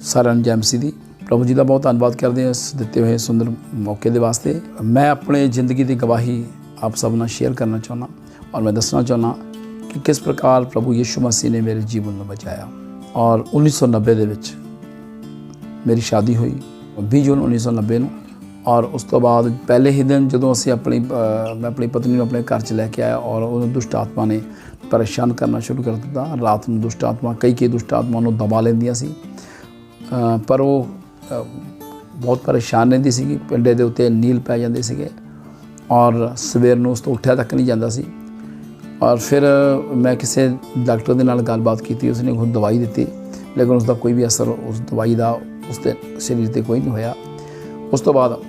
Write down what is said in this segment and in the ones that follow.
सारिਆਂ ਨੂੰ जय मसीह दी। प्रभु जी का बहुत धन्यवाद करते हैं इस दिते हुए सुंदर मौके के वास्ते। मैं अपने ज़िंदगी की गवाही आप सब नाल शेयर करना चाहना और मैं दसना चाहना कि किस प्रकार प्रभु यीशु मसीह ने मेरे जीवन में बचाया। और 1990 ਦੇ ਵਿੱਚ मेरी शादी हुई 20 जून 1990 ਨੂੰ। और उस तो बाद पहले ही दिन जो असी अपनी मैं अपनी पत्नी को अपने घर च लैके आया और उन्होंने दुष्ट आत्मा ने परेशान करना शुरू कर दिता। रात में दुष्ट आत्मा कई दुष्ट आत्मा उन्होंने दबा लेंदियां सी, पर वो बहुत परेशान रहिंदी सी। पिंडे दे उत्ते नील पै जांदे सीगे और सवेर नूं उस तो उठिया तक नहीं जाता सी। और फिर मैं किसी डॉक्टर के नाल गलबात की, उसने खुद दवाई दी, लेकिन उसका कोई भी असर उस दवाई का उसके शरीर पर कोई नहीं होया। उस तो बाद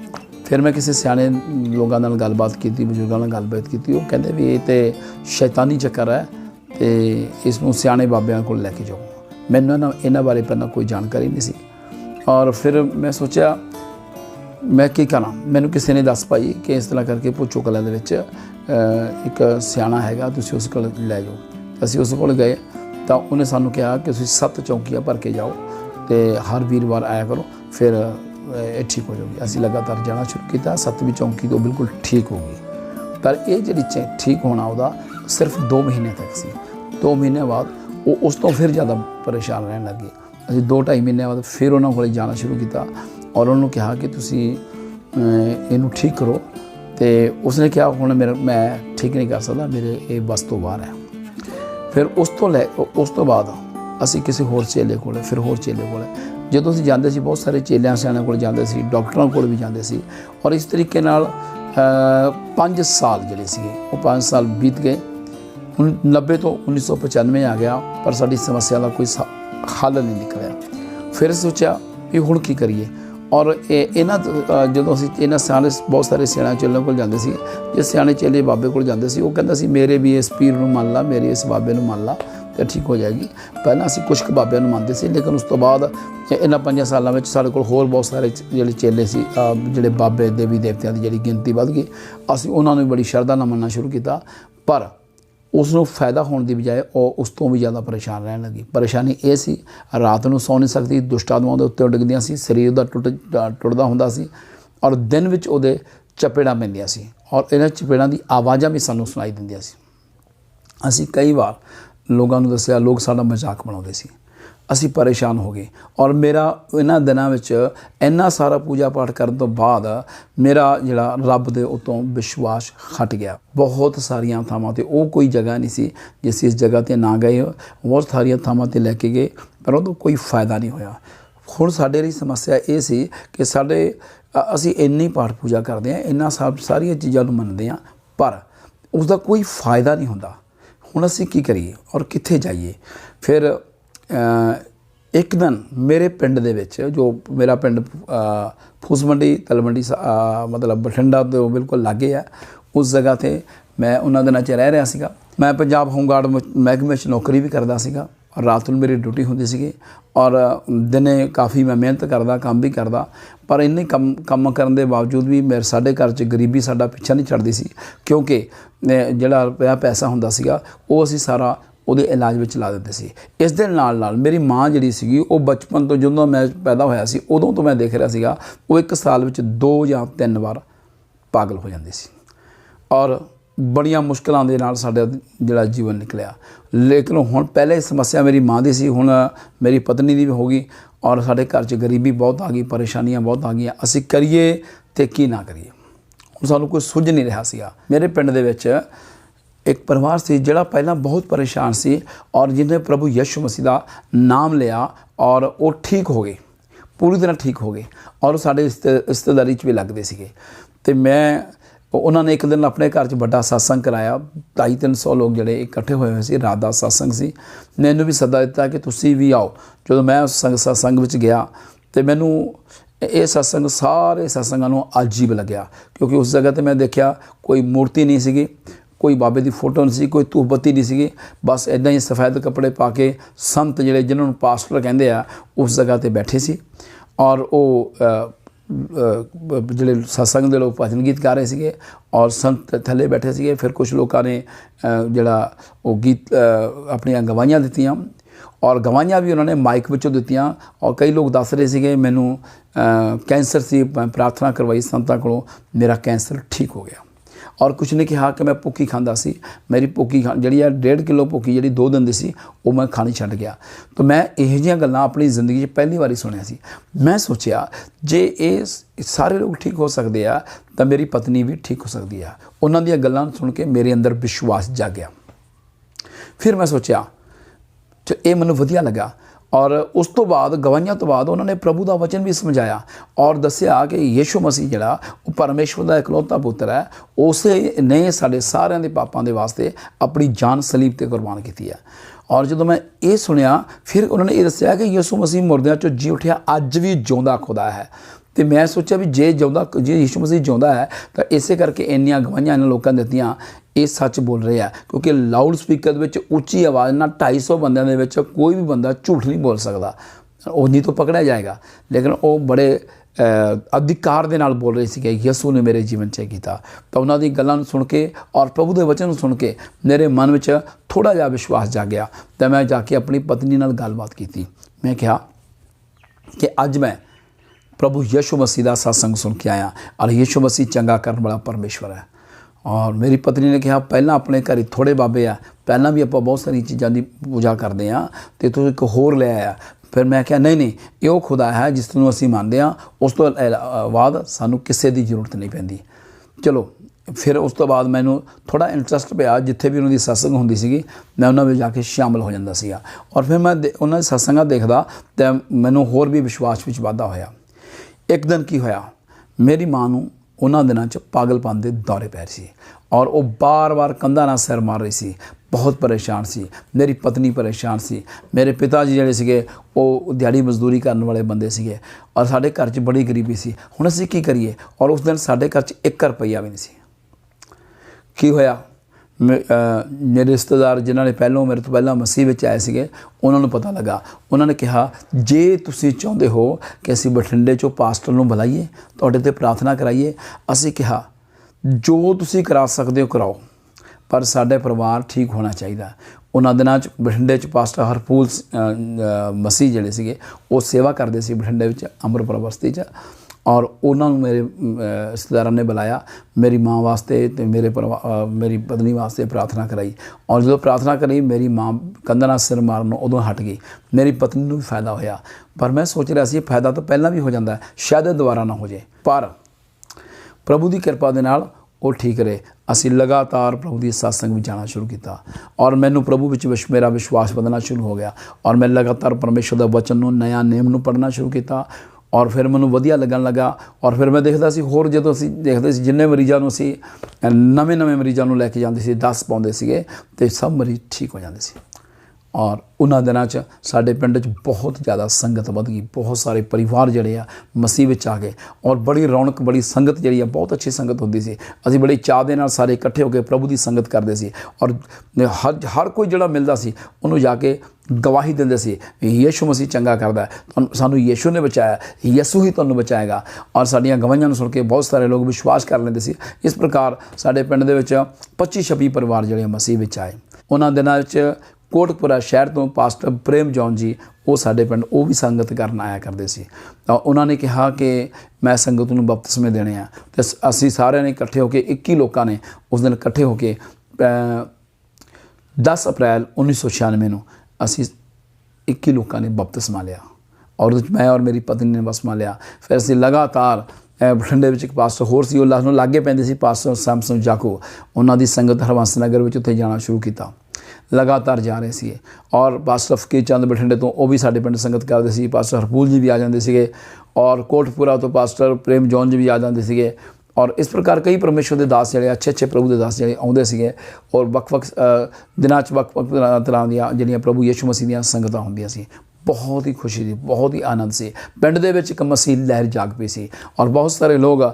फिर मैं किसी सियाने लोगों नाल गलबात की, बजुर्गों नाल गलबात की, वो कहते भी ये तो शैतानी चक्कर है तो इसनूं सियाने बाबियां कोल लैके जाओ। मैनूं इन्हां बारे पहला कोई जानकारी नहीं सी। और फिर मैं सोचा मैं की करा। मैनूं किसी ने दस पाई कि इस तरह करके भुच्चो कलां दे विच एक सियाना हैगा, तुसीं उस कोल लै जाओ। असीं उस कोल गए तो उन्हें सानूं कहा कि तुसीं 7 चौंकियां भर के जाओ तो हर वीरवार आया करो, फिर ठीक हो जाएगी। असीं लगातार जाना शुरू किया। 7वीं चौंकी तो बिल्कुल ठीक हो गई, पर यह जी ठीक होना वह सिर्फ 2 महीने तक सी। 2 महीने बाद वो उस तो फिर ज़्यादा परेशान रहने लगे। असीं 2-2.5 महीने बाद फिर उन्होंने को जाना शुरू किया और उन्होंने कहा कि तुसीं इनू ठीक करो। तो उसने कहा हुण मैं ठीक नहीं कर सकता, मेरे ये बस तो बाहर है। फिर उस तो बाद असीं किसी होर चेले को, फिर होर चेले को जो असीं जांदे सी, बहुत सारे चेलियां सियाणियां कोल जांदे सी, डॉक्टरां कोल भी जांदे सी। और इस तरीके नाल 5 साल जिहड़े सीगे वो 5 साल बीत गए। 90 तो 1995 आ गया, पर साडी समस्या का कोई हल नहीं निकलिया। फिर सोचा भी हुण की करिए। और इन्हां जो असीं इन्हां सियाणे बहुत सारे सियाणे चेलियां कोल जांदे सी, जे सियाणे चेले बाबे कोल जांदे सी, वो कहंदा सी मेरे भी इस पीर नूं मान ला, मेरे इस बाबे नूं मान ला तो ठीक हो जाएगी। पहला असीं कुछ बाबियां नूं मानते सी, लेकिन उस तो बाद इन्हां 5 सालों में साडे कोल होर बहुत सारे जिहड़े चेले सी, जिहड़े बाबे देवी देवतियां की जिहड़ी गिनती वध गई। असीं उन्हां नूं बड़ी शरधा नाल मनना शुरू किया, पर उसनूं फायदा होने की बजाय और उस तो भी ज़्यादा परेशान रहने लगी। परेशानी ये सी, रात को सौ नहीं सकती, दुष्ट आत्मावां दे उत्ते डिगदियां सी, शरीर दा टुटदा हुंदा सी और दिन विच उहदे चपेड़ां पैंदियां सी और इन्हां चपेड़ां दी आवाज़ां भी सानूं सुनाई दिंदियां सी। असीं कई बार लोगों को दस्सिया, लोग साडा मजाक बनाउंदे सी। असीं परेशान हो गए और मेरा इन्हां दिनां विच इन्ना सारा पूजा पाठ करन तो बाद मेरा जिहड़ा रब दे उत्तों विश्वास हट गया। बहुत सारियां थावां ते वो कोई जगह नहीं सी जिस इस जगह ते ना गए, बहुत सारियां थावां ते लैके गए, पर उहदा कोई फायदा नहीं होया। हुण साडे लई समस्या ये सी कि साडे असीं इन्नी पाठ पूजा करदे हां, इन्ना सारियां चीज़ां नूं मनदे हां, पर उसका कोई फायदा नहीं हुंदा। हुण असीं की करिए और कित्थे जाइए। फिर एक दिन मेरे पिंड दे विच, जो मेरा पिंड फूस मंडी तलमंडी मतलब बठिंडा तो बिल्कुल लागे है, उस जगह ते मैं उन्हां दिनां च रह रहा सीगा। मैं पंजाब होमगार्ड महकमे च नौकरी भी करदा सीगा और रात नूं मेरी ड्यूटी हुंदी सीगी और दिने काफ़ी मैं मेहनत करदा, काम भी करदा, पर इन्ने काम करन दे बावजूद भी मेरे साडे घर च गरीबी साडा पिछा नहीं छड्डदी सी, क्योंकि जिहड़ा पैसा हुंदा सीगा वो असीं सारा ਉਹਦੇ इलाज में ला दिंदे सी। इस दे नाल मेरी माँ जिहड़ी सीगी वो बचपन तो ਜਦੋਂ मैं पैदा होया सी उदों तो मैं देख रहा सीगा वो 1 साल में 2 या 3 बार पागल हो जाती सी और बड़ियां मुश्किलों के नाल साडा जिहड़ा जीवन निकलिया। लेकिन हुण पहले समस्या मेरी माँ की सी, हुण मेरी पत्नी की भी हो गई और साडे घर च गरीबी बहुत आ गई, परेशानियां बहुत आ गई। असीं करिए ते की ना करिए, हुण सानूं कोई सुझ नहीं रहा सीगा। मेरे पिंड दे विच एक परिवार से जिहड़ा पहला बहुत परेशान सी और जिन्हें प्रभु यीशु मसीह का नाम लिया और वो ठीक हो गए, पूरी तरह ठीक हो गए और साडे रिश्तेदारी भी लगते सीगे। तो मैं उन्होंने एक दिन अपने घर च बड़ा सत्संग कराया, 250-300 लोग जिहड़े इकट्ठे हुए हुए सी, रात का सत्संग सी। मैनूं भी सदा दिता कि तुसीं भी आओ। जो मैं उस सत्संग विच गया तो मैनूं ये सत्संग सारे सत्संगां नूं अजीब लग्या, क्योंकि उस जगह ते मैं देखा कोई मूर्ति नहीं सीगी, कोई बाबे की फोटो नहीं सी, कोई धूप बत्ती नहीं सी, बस इदां ही सफ़ेद कपड़े पा के संत जिहड़े जिन्होंने पास्टर कहंदे आ उस जगह ते बैठे सी और वो जिहड़े सत्संग दे लोग भजन गीत गा रहे थे और संत थले बैठे थे। फिर कुछ लोगों ने जिहड़ा वो गीत अपनियां गवाहियां दित्तियां और गवाहियाँ भी उन्होंने माइक विचों दित्तियां। और कई लोग दस रहे थे मैनू कैंसर सी, मैं प्रार्थना करवाई संतां कोलों, मेरा कैंसर ठीक हो गया। और कुछ ने कहा कि मैं भुक्की खांदा सी, मेरी भुक्की जी 1.5 किलो भुक्की जी 2 दिन दी सी वो मैं खानी छड्ड गया। तो मैं इहो जिहियां गल्लां अपनी जिंदगी पहली बारी सुनिया सी। मैं सोचिया जे ये सारे लोग ठीक हो सकते हैं तो मेरी पत्नी भी ठीक हो सकती है। उन्हां दीयां गल्लां सुन के मेरे अंदर विश्वास जागया। फिर मैं सोचा ये मैनूं वधिया लगा। और उस तो बाद गवाहियां तो बाद उन्होंने प्रभु का वचन भी समझाया और दसिया कि यीशु मसीह जिहड़ा वो परमेश्वर का इकलौता पुत्र है, उसे ने साडे सारिਆਂ ਦੇ पापां दे वास्ते अपनी जान सलीब ते कुर्बान की है। और जो मैं ये सुनिया फिर उन्होंने ये दसिया कि यीशु मसीह मुर्दियां चों जी उठिया, अज भी जिउंदा खुदा है। तो मैं सोचा भी जे यीशु मसीह जिउंदा है तो इसे करके इन्नियां गवाहियां इन्हां लोकां ने दित्तियां, ये सच बोल रहे हैं। क्योंकि लाउड स्पीकर में उच्ची आवाज़ ना 250 बंदों के कोई भी बंदा झूठ नहीं बोल सकता, वो नहीं तो पकड़ा जाएगा। लेकिन वो बड़े अधिकार के नाल बोल रहे थे कि यसू ने मेरे जीवन च किया। तो उन्हों दी गल्लां सुन के और प्रभु के वचन सुन के मेरे मन में थोड़ा जिहा विश्वास जागया। तो मैं जाके अपनी पत्नी नाल गलबात की। मैं कहा कि अज मैं प्रभु यीशु मसीह का सत्संग सुन के आया और यीशु मसीह चंगा करने वाला परमेश्वर है। और मेरी पत्नी ने कहा पहला अपने घर थोड़े बाबे आ, पहला भी आप बहुत सारी चीज़ों की पूजा करते हैं तो तू एक होर ले आया। फिर मैं कहा नहीं ये खुदा है जिसनों असीं मानते हैं, उस तो बाद सानू किसी की जरूरत नहीं पैंदी। चलो फिर उस तो बाद मैनू थोड़ा इंटरस्ट पिया, जिथे भी उन्होंने सत्संग होंदी सी मैं उन्होंने जाके शामिल हो जाता सी। और फिर मैं उन्होंने सत्संग देखदा तो मैनू होर भी विश्वास में वाधा होया। एक दिन की होया, मेरी माँ नूं उन्होंने दिनों च पागलपन के दौरे पै रहे सी और वो बार बार कंधा नाल सिर मार रही सी, बहुत परेशान सी। मेरी पत्नी परेशान सी, मेरे पिता जी जिहड़े सीगे वो दिहाड़ी मजदूरी करने वाले बंदे सीगे और साडे घर च बड़ी गरीबी सी। हुण असीं की करिए? और उस दिन साडे घर च 1 रुपया भी नहीं सी। की होया, मेरे रिश्तेदार जिन्होंने पहलों मेरे तो पहला मसीह में आए थे उन्होंने पता लगा। उन्होंने कहा जे तुसी चाहते हो कि असी बठिंडे चो पास्टर नूं बुलाइए, तुहाडे ते प्रार्थना कराइए। असी कहा जो तुसी करा सकते हो कराओ, पर साडे परिवार ठीक होना चाहिए। उन्होंने दिनों बठिंडे च पास्टर हरपूल मसीह जिहड़े सीगे वो सेवा करते सी बठिंडे विच अमरपुर बस्ती च। और उन्होंने मेरे रिश्तेदारों ने बुलाया, मेरी माँ वास्ते ते मेरे मेरी पत्नी वास्ते प्रार्थना कराई। और जो प्रार्थना करी मेरी माँ कंधा नाल सिर मारन उदों हट गई, मेरी पत्नी नूं भी फायदा होया। पर मैं सोच रहा सी फायदा तो पहला भी हो जाता है, शायद दोबारा ना हो जाए। पर प्रभु की कृपा दे नाल वो ठीक रहे। असी लगातार प्रभु की सत्संग में जाना शुरू किया और मैनू प्रभु विच मेरा विश्वास बढ़ना शुरू हो गया। और मैं लगातार परमेश्वर का वचन नूं नया नेम नूं पढ़ना शुरू किया और फिर मैनू वधिया लगन लगा। और फिर मैं देखता सी होर जदों असीं देखते सी जिन्ने मरीज़ां नूं असीं नਵੇਂ मरीज़ां नूं लैके जांदे सी 10 पाउंदे सीगे ते सब मरीज़ ठीक हो जाते सी। और उन्हां दिनां च साडे पिंड च बहुत ज़्यादा संगत वध गई, बहुत सारे परिवार जिहड़े आ मसीह विच आ गए और बड़ी रौनक बड़ी संगत जिहड़ी आ बहुत अच्छी संगत होंदी सी। असीं बड़ी चाह दे नाल सारे इकट्ठे होकर प्रभु की संगत करते सी और हर कोई जिहड़ा मिलदा सी उन्होंने जाके गवाही देंदे सी यीशु मसीह चंगा करदा है, सानू यीशु ने बचाया, यीशु ही तुहानूं बचाएगा। और साडीआं गवाहियां सुन के बहुत सारे लोग विश्वास कर लेंदे सी। इस प्रकार साडे पिंड दे विच 25-26 परिवार जिहड़े मसीह विच आए। उन्हां दिनां विच कोटकपुरा शहर तो पास्टर प्रेम जॉन जी वो साडे पिंड वो भी संगत करन आया करते सी। तो उन्होंने कहा कि मैं संगत नूं बपतिस्मे देने आ। तो असीं सारिਆਂ ने इकट्ठे होकर 21 लोगों ने उस दिन इकट्ठे होकर 10 अप्रैल 1996 में असी 21 लोगों ने बपतिस्मा लिया और मैं और मेरी पत्नी ने बपतिस्मा लिया। फिर असी लगातार बठिंडे विच एक पास्टर होर सी उन्होंने लागे पैंदे सी पास्टर सैमसन जाको, उन्होंने संगत हरवंस नगर में उत्थे जाना शुरू किया। लगातार जा रहे सी और पास्टर फकीर चंद बठिंडे तो वह भी साडे पिंड संगत करते सी, पास्टर हरपूल जी भी आ जाते थे और कोटपुरा तो पास्टर प्रेम जॉन जी भी आ जाते थे। और इस प्रकार कई परमेश्वर के दास जिहड़े अच्छे प्रभु के दास जिहड़े आउंदे सीगे और वक्-वक् दिनां च वक्-वक् तरह दीआं जिहड़ियां प्रभु यीशु मसीह दीआं संगतां हुंदियां सी। बहुत ही खुशी थी, बहुत ही आनंद से पिंड दे विच एक मसीह लहर जाग पई सी। और बहुत सारे लोग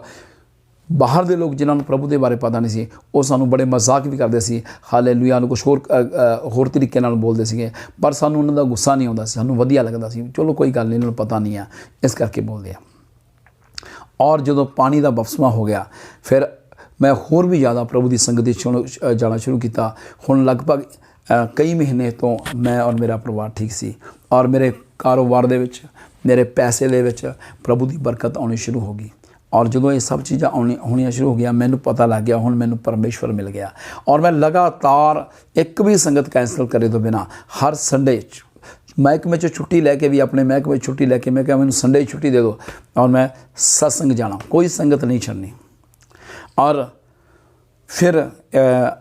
बाहर के लोग जिन्होंने प्रभु के बारे पता नहीं सी वो सानू बड़े मजाक भी करते सी, हालेलुया नूं कुछ होर तरीके नाल बोलते सीगे, पर सानू उन्हां दा गुस्सा नहीं आउंदा सी, सानू वधिया लगदा सी। चलो कोई गल नहीं, इन्हां नूं पता नहीं है इस करके बोलते हैं। और जो पानी का बपतिस्मा हो गया फिर मैं होर भी ज़्यादा प्रभु की संगत जाना शुरू किया। हुण लगभग कई महीने तो मैं और मेरा परिवार ठीक सी और मेरे कारोबार ਦੇ ਵਿੱਚ मेरे पैसे ਦੇ ਵਿੱਚ प्रभु की बरकत आनी शुरू हो गई। और जो ये सब चीज़ा होनी शुरू हो गया, मैनू पता लग गया हुण मैनू परमेश्वर मिल गया। और मैं लगातार एक भी संगत कैंसल करे तो बिना हर संडे महकमे चो छुट्टी लैके भी अपने महकमे छुट्टी लैके मैं क्या मैनू संडे ही छुट्टी दे दो और मैं सत्संग जाना, कोई संगत नहीं छड़नी। और फिर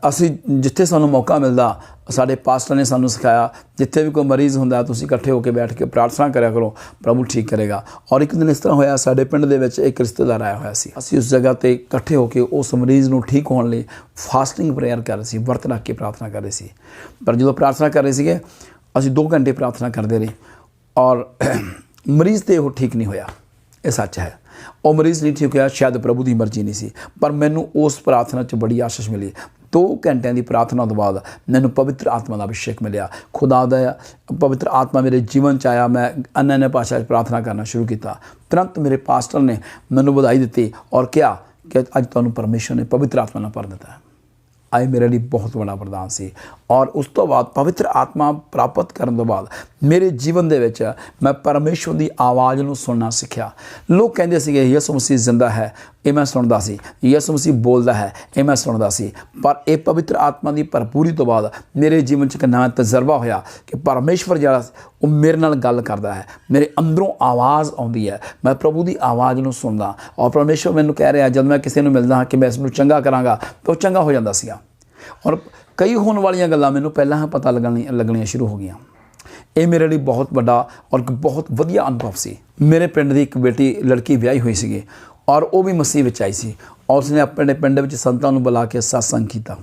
असी जिथे सानू मौका मिलता साडे पास्टर ने सानू सिखाया जिथे भी कोई मरीज़ होंदा तुसीं इकट्ठे होकर बैठ के प्रार्थना करा करो, प्रभु ठीक करेगा। और एक दिन इस तरह होया, साडे पिंड दे विच एक रिश्तेदार आया होया सी, असीं उस जगह ते इकट्ठे होकर उस मरीज़ नूं ठीक होने लई फास्टिंग प्रेयर कर रहे सी, वर्त रख के प्रार्थना कर रहे सी। पर जो प्रार्थना कर रहे सीगे असीं 2 घंटे प्रार्थना करते रहे और मरीज़ तो ठीक नहीं होया, ये सच है। और मरीज़ नहीं ठीक होया, शायद प्रभु की मर्जी नहीं सी, पर मैनू उस प्रार्थना च बड़ी आशीष मिली। 2 घंटिया की प्रार्थना तो बाद मैनू पवित्र आत्मा का अभिषेक मिले, खुदा दा पवित्र आत्मा मेरे जीवन च आया। मैं अन्य भाषा प्रार्थना करना शुरू किया। तुरंत मेरे पास्टर ने मैनू बधाई दी और कहा कि अज तुहानू परमेश्वर ने पवित्र आत्मा नाल भर दिता है। आए मेरे लिए बहुत बड़ा वरदान सी। और उस तो बाद पवित्र आत्मा प्राप्त करने तो बाद मेरे जीवन दे विच मैं परमेश्वर की आवाज़ नूं सुनना सीखिया। लोग कहते थे यसु मसीह जिंदा है, ये मैं सुनता सी, यसु मसीह बोलता है, ये मैं सुनता सी। पर यह पवित्र आत्मा की भरपूरी तो बाद मेरे जीवन च एक नवा तजर्बा होया कि परमेश्वर जिहड़ा वो मेरे नाल गल करता है, मेरे अंदरों आवाज़ आउंदी है, मैं प्रभु की आवाज़ नूं सुनदा। और परमेश्वर मैनूं कह रहा जब मैं किसी नूं मिलदा हाँ कि मैं इसनूं चंगा करांगा तो चंगा हो जांदा सीगा। और कई होने वाली गल्लां मैनूं पहलां ही पता लगनियां शुरू हो गईयां। ये मेरे लिए बहुत बड़ा और बहुत वधिया अनुभव सी। मेरे पिंड दी एक बेटी लड़की विआही हुई सी और वो भी मसीह विच आई सी और उसने अपने पिंड विच संतां नूं बुला के सत्संग कीता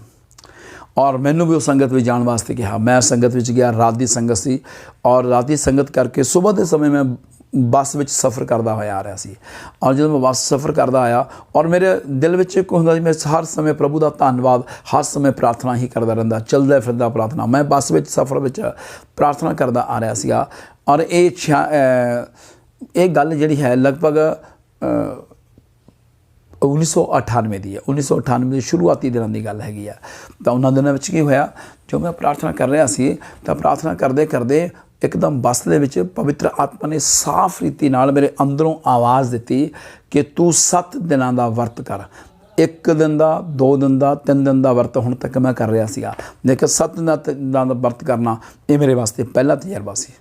और मैनू भी उस संगत में जाने वास्ते कहा। मैं संगत में गया, रात की संगत सी और रात की संगत करके सुबह के समय मैं बस में सफ़र करता होया आ रहा सी। और जो मैं बस सफ़र करता आया और मेरे दिल में एक होंदा मैं हर समय प्रभु का धन्यवाद, हर समय प्रार्थना ही करता रहिंदा, चलदा फिरदा प्रार्थना। मैं बस में सफ़र में प्रार्थना करता आ रहा सीगा। और ये गल जिहड़ी है लगभग 1998 की है। 1998 के शुरुआती दिनों की गल हैगी। तो उन्होंने दिनों में की होया, जो मैं प्रार्थना कर रहा सी तो प्रार्थना करते करते एकदम बस दे विच पवित्र आत्मा ने साफ रीति नाल मेरे अंदरों आवाज़ दी कि तू 7 दिनों का वर्त कर। 1 दिन का, 2 दिन का, 3 दिन का वर्त हुण तक मैं कर रहा सीगा, लेकिन 7 दिनों का वर्त करना ये मेरे वास्ते पहला तजर्बा सी।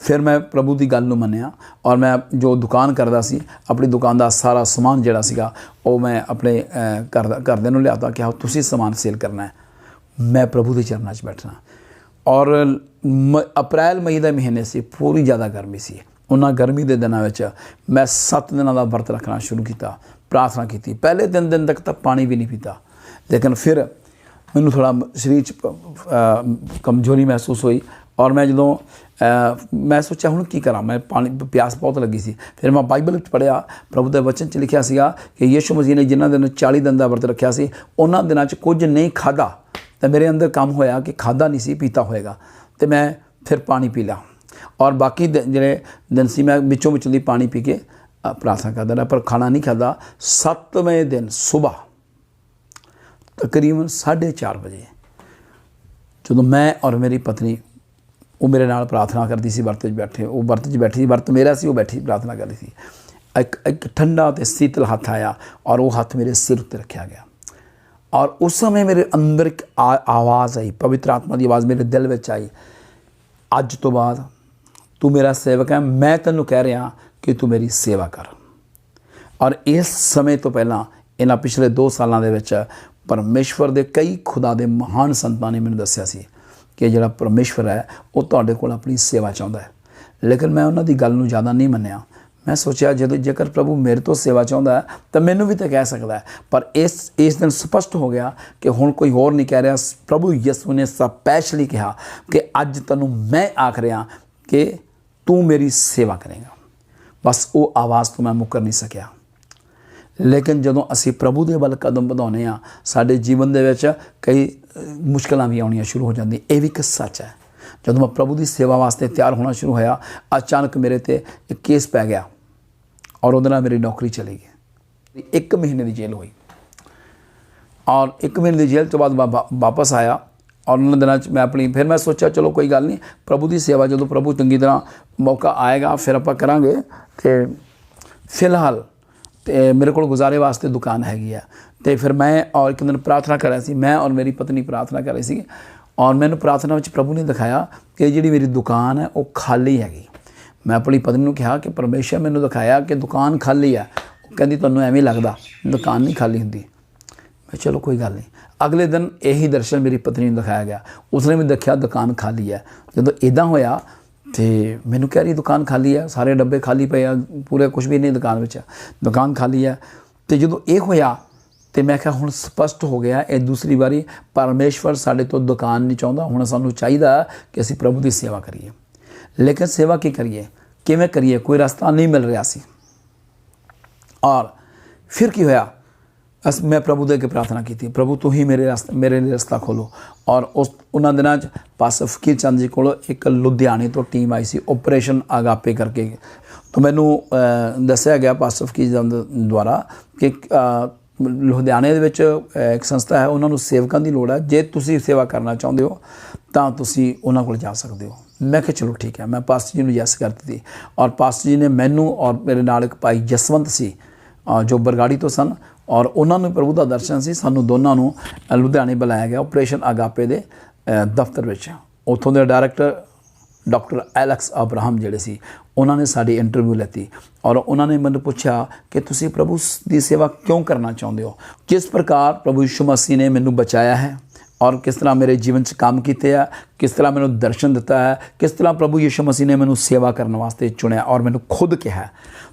फिर मैं प्रभु की गल नूं मन्निया और मैं जो दुकान करदा सी अपनी दुकान का सारा समान जिहड़ा सीगा वो मैं अपने घरदिਆਂ नूं लियाता कि तुसीं समान सेल करना है, मैं प्रभु के चरणों च बैठना। और अप्रैल मई के महीने से पूरी ज़्यादा गर्मी सी। उन्होंने गर्मी के दिनों में मैं 7 दिनों का वर्त रखना शुरू किया, प्रार्थना की। पहले 3 दिन तक तो पानी भी नहीं पीता, लेकिन फिर मैनू थोड़ा शरीर कमजोरी महसूस हुई और मैं जो मैं सोचा हुण की करा, मैं पानी प्यास बहुत लगी सी। फिर मैं बाइबल पढ़िया, प्रभु के वचन च लिखिया सीगा कि यीशु मसीह ने जिन्होंने दिन 40 दिन का वर्त रखा सी उन्होंने दिनों कुछ नहीं खादा तो मेरे अंदर काम होया कि खादा नहीं सी पीता होएगा। तो मैं फिर पानी पी लिया और बाकी जिहड़े दिन सी मैं विचों दी पानी पी के प्रार्थना करता रहा, पर खाना नहीं खाता। 7वें दिन सुबह तकरीबन 4:30 बजे जो मैं और मेरी पत्नी वो मेरे नाल प्रार्थना करती सी, वर्त बैठे, वो वर्त बैठी सी, वर्त मेरा सी, वो बैठी प्रार्थना कर रही थी। एक ठंडा तो शीतल हाथ आया और वो हाथ मेरे सिर उत्ते रखा गया और उस समय मेरे अंदर एक आवाज़ आई, पवित्र आत्मा की आवाज़ मेरे दिल में आई, अज तो बाद तू मेरा सेवक है, मैं तेनों कह रहा कि तू मेरी सेवा कर। और इस समय तो पहला इन्हां पिछले 2 सालों के विच परमेश्वर के कई खुदा के महान संतां ने मैनूं दस्सिया सी कि जिहड़ा परमेश्वर है वो तुहाडे कोल अपनी सेवा चाहुंदा है। लेकिन मैं उन्हां दी गल नूं ज़्यादा नहीं मन्निया। मैं सोचा जो जेकर प्रभु मेरे तो सेवा चाहता है तो मैनू भी तो कह सकता है। पर इस दिन स्पष्ट हो गया कि हुण कोई होर नहीं कह रहा, प्रभु यसू ने स्पैशली कहा कि अज तैनूं मैं आख रहा कि तू मेरी सेवा करेगा। बस वो आवाज़ तो मैं मुकर नहीं सकिया। लेकिन जदों असी प्रभु के वल कदम बढ़ाने आ साडे जीवन दे विच कई मुश्किलां भी आउणियां शुरू हो जांदी। ये भी एक सच है। जदों मैं प्रभु की सेवा वास्ते तैयार होना शुरू होया, अचानक मेरे ते एक केस पै गया और उहदे नाल मेरी नौकरी चली गई। 1 महीने की जेल हुई और 1 महीने की जेल तो बाद वापस आया और उन्होंने दिनों मैं अपनी फिर मैं सोचा चलो कोई गल नहीं, प्रभु की सेवा जो प्रभु चंगी तरह मौका आएगा फिर आप करांगे। तो फिलहाल तो मेरे को गुजारे वास्ते दुकान हैगी है। तो फिर मैं और एक दिन प्रार्थना कर रहा सी, मैं और मेरी पत्नी प्रार्थना कर रही सी, और मैंने प्रार्थना में प्रभु ने दिखाया कि जी मेरी दुकान है वो खाली हैगी। मैं अपनी पत्नी को कहा कि परमेश्वर मैंने दिखाया कि दुकान खाली है। कहती तुहानूं एवें लगदा दुकान नहीं खाली हुंदी। मैं चलो कोई गल नहीं। अगले दिन यही दर्शन मेरी पत्नी ने दिखाया गया, उसने भी देखा दुकान खाली है। जो इदा होया तो मैनू कह रही दुकान खाली है, सारे डब्बे खाली पे आ, पूरे कुछ भी नहीं दुकान में, दुकान खाली है। तो जो ये होया तो मैं क्या हुण स्पष्ट हो गया ये दूसरी बारी परमेश्वर साडे तो दुकान नहीं चाहता, हुण सानूं चाहिदा कि असीं प्रभु की सेवा करिए। लेकिन सेवा की करिए, किवें करिए, कोई रास्ता नहीं मिल रहा सी। और फिर की होया, मैं प्रभु दे के प्रार्थना की थी, प्रभु तू ही मेरे लिए रास्ता खोलो। और उस उन्होंने दिनों पास्टर फकीर चंद जी को एक लुधियाने तो टीम आई सी ऑपरेशन आगापे करके। तो मैनू दस्या गया पास्टर फकीर चंद द्वारा कि लुधियाने दे विच एक संस्था है, उन्होंने सेवकों की लोड़ है, जे तुसी सेवा करना चाहते हो तो तुसी उन्हां कोल जा सकते हो। मैं कहा चलो ठीक है, मैं पास्टर जी ने यस कर दी। और पास्टर जी ने मैनू और मेरे नाल एक भाई जसवंत सी जो बरगाड़ी तो सन, और उन्होंने प्रभु का दर्शन से सानू दोनों लुधियाने बुलाया गया ऑपरेशन आगापे के दफ्तर में। उतों के डायरैक्टर डॉक्टर एलेक्स अब्राहम जिहड़े सी उन्होंने साड़ी इंटरव्यू लेती, और उन्होंने मैंने पूछा कि तुसी प्रभु की सेवा क्यों करना चाहते हो, किस प्रकार प्रभु यीशु मसीह ने मैनू बचाया है और किस तरह मेरे जीवन से काम किए हैं, किस तरह मैंने दर्शन दिता है, किस तरह प्रभु यीशु मसीह ने मैनू सेवा करने वास्ते चुनिया और मैनू खुद कहा।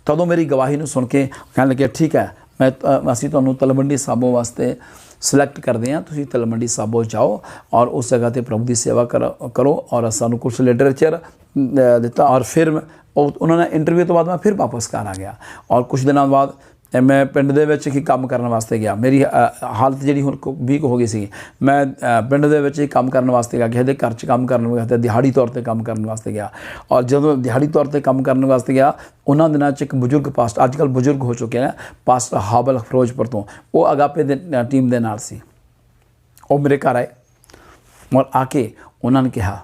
तदों मेरी गवाही नूं सुन के कहने लगे ठीक है, मैं असीं तुहानूं तलवंडी साबो वास्ते सिलेक्ट करते हैं, तुसीं तलवंडी साबो जाओ और उस जगह पर प्रभु की सेवा करो। और सानूं कुछ लिटरेचर दिता, और फिर उन्होंने इंटरव्यू तो बाद मैं फिर वापस घर आ गया। और कुछ दिनों बाद मैं पिंड दे विच ही काम करने वास्ते गया। मेरी हालत जी हुण वीक हो गई सी, मैं पिंड दे विच ही काम करने वास्ते गया, किसी के घर च काम करने वास्ते, दिहाड़ी तौर पर काम करने वास्ते गया। और जब दिहाड़ी तौर पर काम करने वास्ते गया, उन्होंने दिनों एक बजुर्ग पास्टर, अजकल बजुर्ग हो चुके हैं, पास्टर हाबल फिरोजपुर तो, वो अगापे दे टीम के नाल सी। वो मेरे घर आए और आके उन्होंने कहा,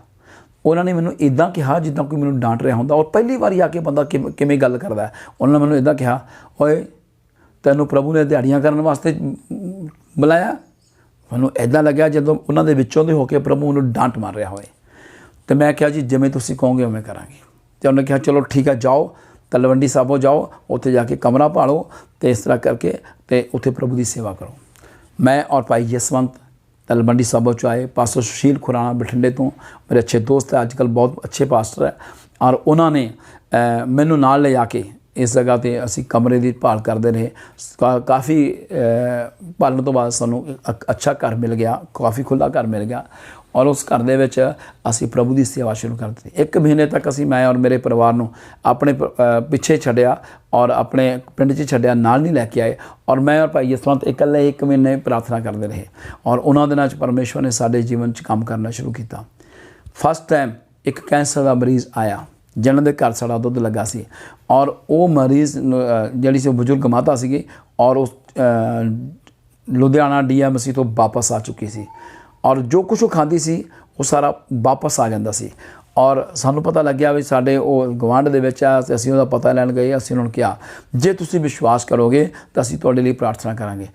उन्होंने मैनू इदा कहा जिदा कोई मैनू डांट रहा होंदा, और पहली बार आके बंदा किवें गल करदा है। उन्होंने मैनू इदा कहा, ओए तैनू प्रभु ने दिहाड़ियां करने वास्ते बुलाया। मैनू इदा लग्या जो उन्होंने विचों दे होके प्रभु मैनू डांट मार रहा होए। तो मैं कहा जी जिवें तुसीं कहोगे उवें करांगे। तो उन्होंने कहा चलो ठीक है, जाओ तलवंडी साबो जाओ, उत्थे जाके कमरा भालो तो इस तरह करके तो उत्थे प्रभु की सेवा करो। मैं और भाई जसवंत तलवंडी साबो चो आए। पास्टर सुशील खुराना बठिंडे तो मेरे अच्छे दोस्त है, अजकल बहुत अच्छे पास्टर है, और उन्होंने मैनू नाल ले जाके इस जगह पर असी कमरे की भाल करते रहे। काफ़ी भालने तो बाद सानू अच्छा घर मिल गया, काफ़ी खुला घर मिल गया, और उस घर दे असी प्रभु की सेवा शुरू कर दी। एक महीने तक असी मैं और मेरे परिवार नूं अपने पिछे छड्या और अपने पिंड च छड्या, नाल नहीं लैके आए। और मैं और भाई जसवंत इकल्ले एक महीने प्रार्थना करते रहे, और उन्होंने दिनों परमेश्वर ने साडे जीवन च काम करना शुरू किया। फस्ट टाइम एक कैंसर का मरीज़ आया जिन्हों के घर साड़ा दुध लगा सी, और वो मरीज़ जी सी बजुर्ग माता सी, और उस लुधियाना DMC तो वापस आ चुकी सी, और जो कुछ वो खाती सी वो सारा वापस आ जाता सी। और सानू पता लग गया भी साडे वो गवांढ दे विच आ, असीं उहदा पता लैण गए। असीं उन्होंने कहा जे तुसीं विश्वास करोगे तो असीं तुहाडे लई प्रार्थना करांगे।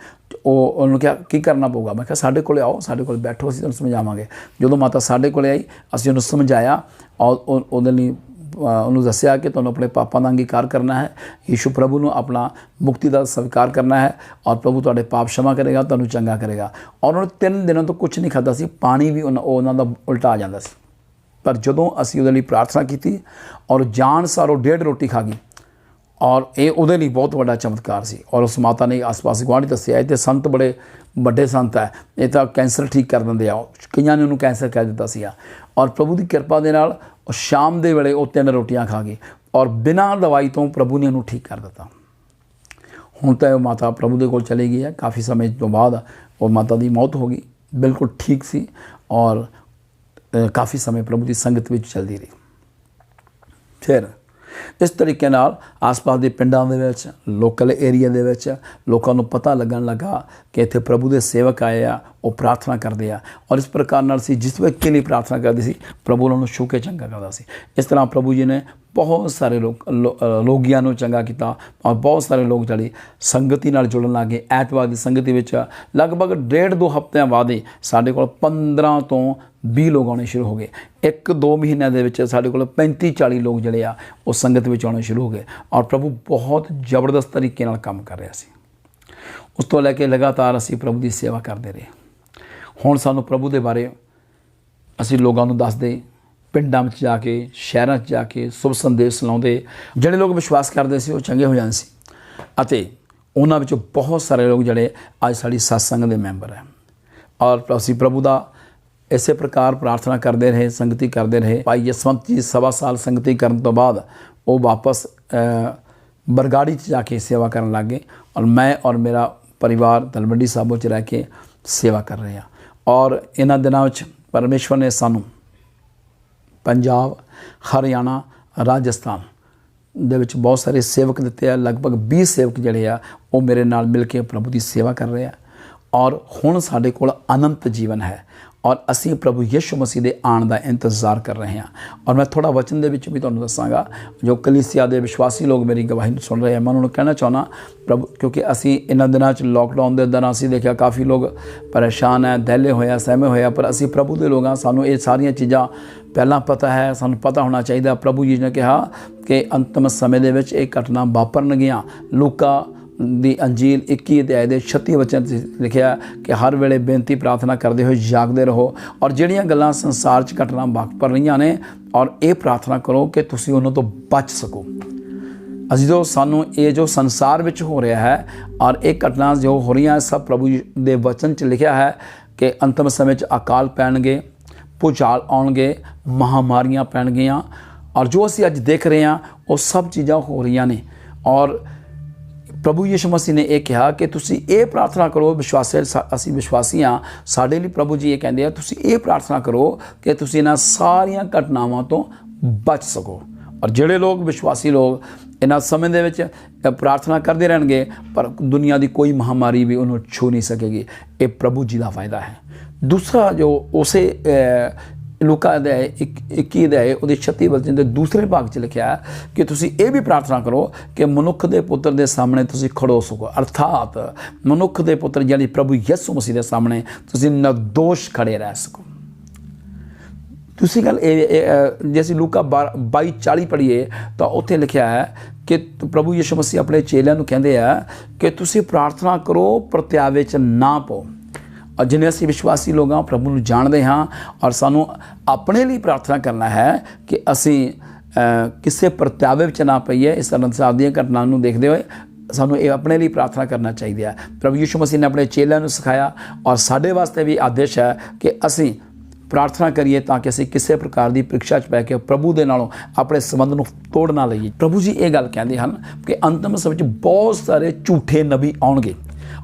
उन्होंने कहा की करना पऊगा। मैं कहा साडे कोले आओ, साडे कोल बैठो, असीं तुहानूं समझावांगे। जो माता साडे कोले आई, असीं उहनूं समझाया और उहदे लई उन्होंने दसिया कि तुहानूं अपने पापां दा अंगीकार करना है, यीशु प्रभु नूं अपना मुक्ति का स्वीकार करना है, और प्रभु तुहाडे पाप क्षमा करेगा, तुहानूं चंगा करेगा। और उन्होंने 3 दिनों तो कुछ नहीं खादा सी, पानी भी उन्हां दा उल्टा आ जांदा सी। पर जदों असीं उहदे लई प्रार्थना की और जान सारो 1.5 रोटी खा गई, और ये उहदे लई बहुत बड़ा चमत्कार सी। और उस माता ने आस पास गुआढ़ी दस्सिया, ये संत बड़े बड़े संत है, ये तो कैंसर ठीक कर देंगे आ, कईयां ने उन्होंने कैंसर कह दिता सीगा। और प्रभु की कृपा दे नाल शाम के वेले वो 3 रोटियां खा गई, और बिना दवाई तो प्रभु ने उन्होंने ठीक कर दिता। हुण तो माता प्रभु के कोल चली गई है, काफ़ी समय तो बाद वो माता की मौत हो गई, बिल्कुल ठीक सी, और काफ़ी समय प्रभु की संगत में चलती रही। फिर इस तरीके नाल आस-पास ਦੇ ਪਿੰਡਾਂ ਦੇ ਵਿੱਚ ਲੋਕਲ ਏਰੀਆ ਦੇ ਵਿੱਚ ਲੋਕਾਂ ਨੂੰ ਪਤਾ ਲੱਗਣ ਲੱਗਾ ਕਿ ਇੱਥੇ ਪ੍ਰਭੂ ਦੇ ਸੇਵਕ ਆਏ ਆ, ਉਹ ਪ੍ਰਾਰਥਨਾ ਕਰਦੇ ਆ। ਔਰ ਇਸ ਪ੍ਰਕਾਰ ਨਾਲ ਸੀ ਜਿਸ ਵਿਅਕਤੀ ਲਈ ਪ੍ਰਾਰਥਨਾ ਕਰਦੇ ਸੀ ਪ੍ਰਭੂ ਉਹਨਾਂ ਨੂੰ ਛੂਹ ਕੇ ਚੰਗਾ ਕਰਦਾ ਸੀ। ਇਸ ਤਰ੍ਹਾਂ ਪ੍ਰਭੂ ਜੀ ਨੇ ਬਹੁਤ ਸਾਰੇ ਲੋਕੀਆਂ ਨੂੰ ਚੰਗਾ ਕੀਤਾ ਔਰ ਬਹੁਤ ਸਾਰੇ ਲੋਕ ਜਿਹੜੇ ਸੰਗਤੀ ਨਾਲ ਜੁੜਨ ਲੱਗ ਗਏ। ਐਤਵਾਰ ਦੀ ਸੰਗਤੀ ਵਿੱਚ ਲਗਭਗ 1.5-2 ਹਫ਼ਤਿਆਂ ਬਾਅਦ ਹੀ ਸਾਡੇ ਕੋਲ 15 ਤੋਂ 20 ਲੋਕ ਆਉਣੇ ਸ਼ੁਰੂ ਹੋ ਗਏ। 1-2 ਮਹੀਨਿਆਂ ਦੇ ਵਿੱਚ ਸਾਡੇ ਕੋਲ 35-40 ਲੋਕ ਜਿਹੜੇ ਆ ਉਹ ਸੰਗਤ ਵਿੱਚ ਆਉਣੇ ਸ਼ੁਰੂ ਹੋ ਗਏ ਔਰ ਪ੍ਰਭੂ ਬਹੁਤ ਜ਼ਬਰਦਸਤ ਤਰੀਕੇ ਨਾਲ ਕੰਮ ਕਰ ਰਿਹਾ ਸੀ। ਉਸ ਤੋਂ ਲੈ ਕੇ ਲਗਾਤਾਰ ਅਸੀਂ ਪ੍ਰਭੂ ਦੀ ਸੇਵਾ ਕਰਦੇ ਰਹੇ। ਹੁਣ ਸਾਨੂੰ ਪ੍ਰਭੂ ਦੇ ਬਾਰੇ ਅਸੀਂ ਲੋਕਾਂ ਨੂੰ ਦੱਸਦੇ, ਪਿੰਡਾਂ ਵਿੱਚ ਜਾ ਕੇ, ਸ਼ਹਿਰਾਂ 'ਚ ਜਾ ਕੇ ਸ਼ੁਭ ਸੰਦੇਸ਼ ਲਾਉਂਦੇ। ਜਿਹੜੇ ਲੋਕ ਵਿਸ਼ਵਾਸ ਕਰਦੇ ਸੀ ਉਹ ਚੰਗੇ ਹੋ ਜਾਂਦੇ ਸੀ ਅਤੇ ਉਹਨਾਂ ਵਿੱਚੋਂ ਬਹੁਤ ਸਾਰੇ ਲੋਕ ਜਿਹੜੇ ਅੱਜ ਸਾਡੀ ਸਤਸੰਗ ਦੇ ਮੈਂਬਰ ਹੈ। ਔਰ ਅਸੀਂ ਪ੍ਰਭੂ ਦਾ ਇਸੇ ਪ੍ਰਕਾਰ ਪ੍ਰਾਰਥਨਾ ਕਰਦੇ ਰਹੇ, ਸੰਗਤੀ ਕਰਦੇ ਰਹੇ। ਭਾਈ ਜਸਵੰਤ ਜੀ 1.25 ਸਾਲ ਸੰਗਤੀ ਕਰਨ ਤੋਂ ਬਾਅਦ ਉਹ ਵਾਪਸ ਬਰਗਾੜੀ 'ਚ ਜਾ ਕੇ ਸੇਵਾ ਕਰਨ ਲੱਗ ਗਏ ਔਰ ਮੈਂ ਔਰ ਮੇਰਾ ਪਰਿਵਾਰ ਤਲਵੰਡੀ ਸਾਬੋ 'ਚ ਰਹਿ ਕੇ ਸੇਵਾ ਕਰ ਰਹੇ ਹਾਂ। ਔਰ ਇਹਨਾਂ ਦਿਨਾਂ ਵਿੱਚ ਪਰਮੇਸ਼ਵਰ ਨੇ ਸਾਨੂੰ ਪੰਜਾਬ, ਹਰਿਆਣਾ, ਰਾਜਸਥਾਨ ਦੇ ਵਿੱਚ ਬਹੁਤ ਸਾਰੇ ਸੇਵਕ ਦਿੱਤੇ ਆ। ਲਗਭਗ 20 ਸੇਵਕ ਜਿਹੜੇ ਆ ਉਹ ਮੇਰੇ ਨਾਲ ਮਿਲ ਕੇ ਪ੍ਰਭੂ ਦੀ ਸੇਵਾ ਕਰ ਰਹੇ ਆ ਔਰ ਹੁਣ ਸਾਡੇ ਕੋਲ ਅਨੰਤ ਜੀਵਨ ਹੈ ਔਰ ਅਸੀਂ ਪ੍ਰਭੂ ਯਿਸੂ ਮਸੀਹ ਦੇ ਆਉਣ ਦਾ ਇੰਤਜ਼ਾਰ ਕਰ ਰਹੇ ਹਾਂ। ਔਰ ਮੈਂ ਥੋੜ੍ਹਾ ਵਚਨ ਦੇ ਵਿੱਚ ਵੀ ਤੁਹਾਨੂੰ ਦੱਸਾਂਗਾ। ਜੋ ਕਲੀਸਿਆ ਦੇ ਵਿਸ਼ਵਾਸੀ ਲੋਕ ਮੇਰੀ ਗਵਾਹੀ ਨੂੰ ਸੁਣ ਰਹੇ ਆ, ਮੈਂ ਉਹਨਾਂ ਨੂੰ ਕਹਿਣਾ ਚਾਹੁੰਦਾ ਪ੍ਰਭੂ, ਕਿਉਂਕਿ ਅਸੀਂ ਇਹਨਾਂ ਦਿਨਾਂ 'ਚ ਲੋਕਡਾਊਨ ਦੇ ਦੌਰਾਨ ਅਸੀਂ ਦੇਖਿਆ ਕਾਫੀ ਲੋਕ ਪਰੇਸ਼ਾਨ ਹੈ, ਦਹਿਲੇ ਹੋਇਆ, ਸਹਿਮੇ ਹੋਇਆ, ਪਰ ਅਸੀਂ ਪ੍ਰਭੂ ਦੇ ਲੋਕ ਹਾਂ। ਸਾਨੂੰ ਇਹ ਸਾਰੀਆਂ ਚੀਜ਼ਾਂ ਪਹਿਲਾਂ ਪਤਾ ਹੈ, ਸਾਨੂੰ ਪਤਾ ਹੋਣਾ ਚਾਹੀਦਾ। ਪ੍ਰਭੂ ਜੀ ਨੇ ਕਿਹਾ ਕਿ ਅੰਤਮ ਸਮੇਂ ਦੇ ਵਿੱਚ ਇਹ ਘਟਨਾ ਵਾਪਰਨਗੀਆਂ। ਲੂਕਾ ਦੀ ਅੰਜੀਲ 21 ਅਧਿਆਇ ਦੇ 36 ਵਚਨ 'ਚ ਲਿਖਿਆ ਕਿ ਹਰ ਵੇਲੇ ਬੇਨਤੀ ਪ੍ਰਾਰਥਨਾ ਕਰਦੇ ਹੋਏ ਜਾਗਦੇ ਰਹੋ ਔਰ ਜਿਹੜੀਆਂ ਗੱਲਾਂ ਸੰਸਾਰ 'ਚ ਘਟਨਾ ਵਾਪਰ ਰਹੀਆਂ ਨੇ ਔਰ ਇਹ ਪ੍ਰਾਰਥਨਾ ਕਰੋ ਕਿ ਤੁਸੀਂ ਉਹਨਾਂ ਤੋਂ ਬਚ ਸਕੋ। ਅਸੀਂ ਜੋ ਸਾਨੂੰ ਇਹ ਜੋ ਸੰਸਾਰ ਵਿੱਚ ਹੋ ਰਿਹਾ ਹੈ ਔਰ ਇਹ ਘਟਨਾ ਜੋ ਹੋ ਰਹੀਆਂ ਸਭ ਪ੍ਰਭੂ ਦੇ ਵਚਨ 'ਚ ਲਿਖਿਆ ਹੈ ਕਿ ਅੰਤਮ ਸਮੇਂ 'ਚ ਅਕਾਲ ਪੈਣਗੇ, ਭੂਚਾਲ ਆਉਣਗੇ, ਮਹਾਮਾਰੀਆਂ ਪੈਣਗੀਆਂ ਔਰ ਜੋ ਅਸੀਂ ਅੱਜ ਦੇਖ ਰਹੇ ਹਾਂ ਉਹ ਸਭ ਚੀਜ਼ਾਂ ਹੋ ਰਹੀਆਂ ਨੇ। ਔਰ ਪ੍ਰਭੂ ਯਿਸੂ ਮਸੀਹ ਨੇ ਇਹ ਕਿਹਾ ਕਿ ਤੁਸੀਂ ਇਹ ਪ੍ਰਾਰਥਨਾ ਕਰੋ। ਅਸੀਂ ਵਿਸ਼ਵਾਸੀ ਹਾਂ, ਸਾਡੇ ਲਈ ਪ੍ਰਭੂ ਜੀ ਇਹ ਕਹਿੰਦੇ ਆ ਤੁਸੀਂ ਇਹ ਪ੍ਰਾਰਥਨਾ ਕਰੋ ਕਿ ਤੁਸੀਂ ਇਹਨਾਂ ਸਾਰੀਆਂ ਘਟਨਾਵਾਂ ਤੋਂ ਬਚ ਸਕੋ। ਔਰ ਜਿਹੜੇ ਲੋਕ ਵਿਸ਼ਵਾਸੀ ਲੋਕ ਇਹਨਾਂ ਸਮੇਂ ਦੇ ਵਿੱਚ ਪ੍ਰਾਰਥਨਾ ਕਰਦੇ ਰਹਿਣਗੇ ਪਰ ਦੁਨੀਆ ਦੀ ਕੋਈ ਮਹਾਮਾਰੀ ਵੀ ਉਹਨੂੰ ਛੂ ਨਹੀਂ ਸਕੇਗੀ। ਇਹ ਪ੍ਰਭੂ ਜੀ ਦਾ ਵਾਅਦਾ ਹੈ। ਦੂਸਰਾ ਜੋ ਉਸੇ ਲੂਕਾ ਅਧਿਆਇ 21 ਅਧਿਆਇ ਉਹਦੇ 36 ਵਚਨ ਦੇ ਦੂਸਰੇ ਭਾਗ 'ਚ ਲਿਖਿਆ ਕਿ ਤੁਸੀਂ ਇਹ ਵੀ ਪ੍ਰਾਰਥਨਾ ਕਰੋ ਕਿ ਮਨੁੱਖ ਦੇ ਪੁੱਤਰ ਦੇ ਸਾਹਮਣੇ ਤੁਸੀਂ ਖੜੋ ਸਕੋ। ਅਰਥਾਤ ਮਨੁੱਖ ਦੇ ਪੁੱਤਰ ਯਾਨੀ ਪ੍ਰਭੂ ਯਿਸੂ ਮਸੀਹ ਦੇ ਸਾਹਮਣੇ ਤੁਸੀਂ ਨਿਰਦੋਸ਼ ਖੜੇ ਰਹਿ ਸਕੋ। ਤੁਸੀਂ ਗੱਲ ਜੇ ਅਸੀਂ ਲੂਕਾ 22:40 ਪੜ੍ਹੀਏ ਤਾਂ ਉੱਥੇ ਲਿਖਿਆ ਹੈ ਕਿ ਪ੍ਰਭੂ ਯਿਸੂ ਮਸੀਹ ਆਪਣੇ ਚੇਲਿਆਂ ਨੂੰ ਕਹਿੰਦੇ ਆ ਕਿ ਤੁਸੀਂ ਪ੍ਰਾਰਥਨਾ ਕਰੋ, ਪ੍ਰਤਿਆਵੇ 'ਚ ਨਾ ਪਾਓ। ਔਰ ਜਿੰਨੇ ਅਸੀਂ ਵਿਸ਼ਵਾਸੀ ਲੋਕ ਹਾਂ ਪ੍ਰਭੂ ਨੂੰ ਜਾਣਦੇ ਹਾਂ ਔਰ ਸਾਨੂੰ ਆਪਣੇ ਲਈ ਪ੍ਰਾਰਥਨਾ ਕਰਨਾ ਹੈ ਕਿ ਅਸੀਂ ਕਿਸੇ ਪ੍ਰਤਿਆਵੇ ਵਿੱਚ ਨਾ ਪਈਏ। ਇਸ ਸੰਸਾਰ ਦੀਆਂ ਘਟਨਾਵਾਂ ਨੂੰ ਦੇਖਦੇ ਹੋਏ ਸਾਨੂੰ ਇਹ ਆਪਣੇ ਲਈ ਪ੍ਰਾਰਥਨਾ ਕਰਨਾ ਚਾਹੀਦਾ ਹੈ। ਪ੍ਰਭੂ ਯਿਸੂ ਮਸੀਹ ਨੇ ਆਪਣੇ ਚੇਲਿਆਂ ਨੂੰ ਸਿਖਾਇਆ ਔਰ ਸਾਡੇ ਵਾਸਤੇ ਵੀ ਆਦੇਸ਼ ਹੈ ਕਿ ਅਸੀਂ ਪ੍ਰਾਰਥਨਾ ਕਰੀਏ ਤਾਂ ਕਿ ਅਸੀਂ ਕਿਸੇ ਪ੍ਰਕਾਰ ਦੀ ਪ੍ਰੀਖਿਆ 'ਚ ਪੈ ਕੇ ਪ੍ਰਭੂ ਦੇ ਨਾਲੋਂ ਆਪਣੇ ਸੰਬੰਧ ਨੂੰ ਤੋੜ ਨਾ ਲਈਏ। ਪ੍ਰਭੂ ਜੀ ਇਹ ਗੱਲ ਕਹਿੰਦੇ ਹਨ ਕਿ ਅੰਤਮ ਸਮੇਂ ਵਿੱਚ ਬਹੁਤ ਸਾਰੇ ਝੂਠੇ ਨਬੀ ਆਉਣਗੇ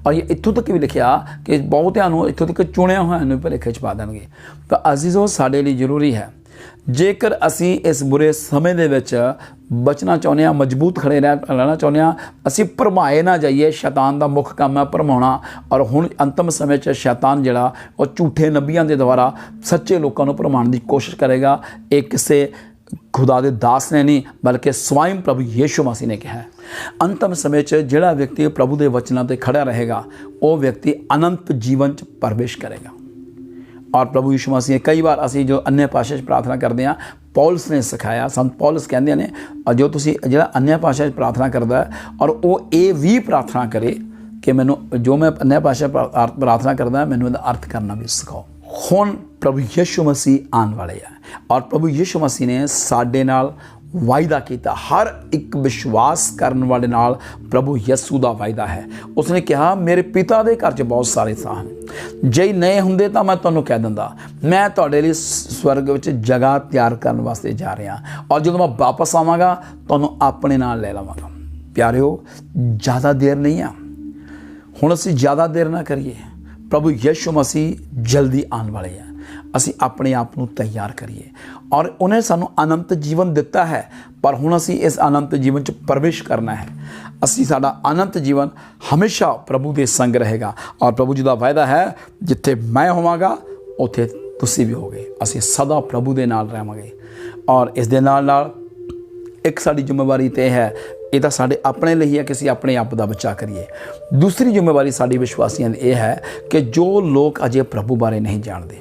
ਔਰ ਇਹ ਇੱਥੋਂ ਤੱਕ ਵੀ ਲਿਖਿਆ ਕਿ ਬਹੁਤਿਆਂ ਨੂੰ ਇੱਥੋਂ ਤੱਕ ਚੁਣਿਆ ਹੋਇਆਂ ਨੂੰ ਭੁਲੇਖੇ 'ਚ ਪਾ ਦੇਣਗੇ। ਤਾਂ ਅਜ਼ੀਜ਼ੋ ਸਾਡੇ ਲਈ ਜ਼ਰੂਰੀ ਹੈ ਜੇਕਰ ਅਸੀਂ ਇਸ ਬੁਰੇ ਸਮੇਂ ਦੇ ਵਿੱਚ ਬਚਣਾ ਚਾਹੁੰਦੇ ਹਾਂ, ਮਜ਼ਬੂਤ ਖੜੇ ਰਹਿਣਾ ਚਾਹੁੰਦੇ ਹਾਂ, ਅਸੀਂ ਭਰਮਾਏ ਨਾ ਜਾਈਏ। ਸ਼ੈਤਾਨ ਦਾ ਮੁੱਖ ਕੰਮ ਹੈ ਭਰਮਾਉਣਾ ਔਰ ਹੁਣ ਅੰਤਮ ਸਮੇਂ 'ਚ ਸ਼ੈਤਾਨ ਜਿਹੜਾ ਉਹ ਝੂਠੇ ਨਬੀਆਂ ਦੇ ਦੁਆਰਾ ਸੱਚੇ ਲੋਕਾਂ ਨੂੰ ਭਰਮਾਉਣ ਦੀ ਕੋਸ਼ਿਸ਼ ਕਰੇਗਾ। ਇਹ ਕਿਸੇ ਖੁਦਾ ਦੇ ਦਾਸ ਨੇ ਨਹੀਂ ਬਲਕਿ ਸਵੈਂ ਪ੍ਰਭੂ ਯਿਸੂ ਮਸੀਹ ਨੇ ਕਿਹਾ। ਅੰਤਮ ਸਮੇਂ 'ਚ ਜਿਹੜਾ ਵਿਅਕਤੀ ਪ੍ਰਭੂ ਦੇ ਵਚਨਾਂ 'ਤੇ ਖੜਾ ਰਹੇਗਾ ਉਹ ਵਿਅਕਤੀ ਅਨੰਤ ਜੀਵਨ 'ਚ ਪ੍ਰਵੇਸ਼ ਕਰੇਗਾ। ਔਰ ਪ੍ਰਭੂ ਯਿਸੂ ਮਸੀਹ ਕਈ ਵਾਰ ਅਸੀਂ ਜੋ ਅੰਨ੍ਹੇ ਭਾਸ਼ਾ 'ਚ ਪ੍ਰਾਰਥਨਾ ਕਰਦੇ ਹਾਂ ਪੌਲਸ ਨੇ ਸਿਖਾਇਆ। ਸੰਤ ਪੌਲਸ ਕਹਿੰਦੇ ਨੇ ਜੋ ਤੁਸੀਂ ਜਿਹੜਾ ਅੰਨ੍ਹੇ ਭਾਸ਼ਾ 'ਚ ਪ੍ਰਾਰਥਨਾ ਕਰਦਾ ਔਰ ਉਹ ਇਹ ਵੀ ਪ੍ਰਾਰਥਨਾ ਕਰੇ ਕਿ ਮੈਨੂੰ ਜੋ ਮੈਂ ਅੰਨ੍ਹੇ ਭਾਸ਼ਾ ਪ੍ਰਾਰਥਨਾ ਕਰਦਾ ਮੈਨੂੰ ਇਹਦਾ ਅਰਥ ਕਰਨਾ ਵੀ ਸਿਖਾਓ। ਹੁਣ ਪ੍ਰਭੂ ਯਿਸੂ ਮਸੀਹ ਆਉਣ ਵਾਲੇ ਆ ਔਰ ਪ੍ਰਭੂ ਯਿਸੂ ਮਸੀਹ ਨੇ ਸਾਡੇ ਨਾਲ ਵਾਅਦਾ ਕੀਤਾ। ਹਰ ਇੱਕ ਵਿਸ਼ਵਾਸ ਕਰਨ ਵਾਲੇ ਨਾਲ ਪ੍ਰਭੂ ਯਿਸੂ ਦਾ ਵਾਅਦਾ ਹੈ। ਉਸਨੇ ਕਿਹਾ ਮੇਰੇ ਪਿਤਾ ਦੇ ਘਰ 'ਚ ਬਹੁਤ ਸਾਰੇ ਥਾਂ ਹਨ, ਜੇ ਨਹੀਂ ਹੁੰਦੇ ਤਾਂ ਮੈਂ ਤੁਹਾਨੂੰ ਕਹਿ ਦਿੰਦਾ। ਮੈਂ ਤੁਹਾਡੇ ਲਈ ਸਵਰਗ ਵਿੱਚ ਜਗ੍ਹਾ ਤਿਆਰ ਕਰਨ ਵਾਸਤੇ ਜਾ ਰਿਹਾ ਔਰ ਜਦੋਂ ਮੈਂ ਵਾਪਸ ਆਵਾਂਗਾ ਤੁਹਾਨੂੰ ਆਪਣੇ ਨਾਲ ਲੈ ਲਵਾਂਗਾ। ਪਿਆਰਿਓ ਜ਼ਿਆਦਾ ਦੇਰ ਨਹੀਂ ਆ, ਹੁਣ ਅਸੀਂ ਜ਼ਿਆਦਾ ਦੇਰ ਨਾ ਕਰੀਏ। ਪ੍ਰਭੂ ਯਿਸੂ ਮਸੀਹ ਜਲਦੀ ਆਉਣ ਵਾਲੇ ਆ ਅਸੀਂ ਆਪਣੇ ਆਪ ਨੂੰ ਤਿਆਰ ਕਰੀਏ। ਔਰ ਉਹਨੇ ਸਾਨੂੰ ਅਨੰਤ ਜੀਵਨ ਦਿੱਤਾ ਹੈ, ਪਰ ਹੁਣ ਅਸੀਂ ਇਸ ਅਨੰਤ ਜੀਵਨ 'ਚ ਪ੍ਰਵੇਸ਼ ਕਰਨਾ ਹੈ। ਅਸੀਂ ਸਾਡਾ ਅਨੰਤ ਜੀਵਨ ਹਮੇਸ਼ਾ ਪ੍ਰਭੂ ਦੇ ਸੰਗ ਰਹੇਗਾ। ਔਰ ਪ੍ਰਭੂ ਜੀ ਦਾ ਵਾਅਦਾ ਹੈ, ਜਿੱਥੇ ਮੈਂ ਹੋਵਾਂਗਾ ਉੱਥੇ ਤੁਸੀਂ ਵੀ ਹੋਗੇ। ਅਸੀਂ ਸਦਾ ਪ੍ਰਭੂ ਦੇ ਨਾਲ ਰਹਾਂਗੇ। ਔਰ ਇਸ ਦੇ ਨਾਲ ਨਾਲ ਇੱਕ ਸਾਡੀ ਜ਼ਿੰਮੇਵਾਰੀ ਤੇ ਹੈ, ਇਹ ਤਾਂ ਸਾਡੇ ਆਪਣੇ ਲਈ ਹੈ ਕਿ ਅਸੀਂ ਆਪਣੇ ਆਪ ਦਾ ਬਚਾਅ ਕਰੀਏ। ਦੂਸਰੀ ਜ਼ਿੰਮੇਵਾਰੀ ਸਾਡੀ ਵਿਸ਼ਵਾਸੀਆਂ ਦੀ ਇਹ ਹੈ ਕਿ ਜੋ ਲੋਕ ਅਜੇ ਪ੍ਰਭੂ ਬਾਰੇ ਨਹੀਂ ਜਾਣਦੇ,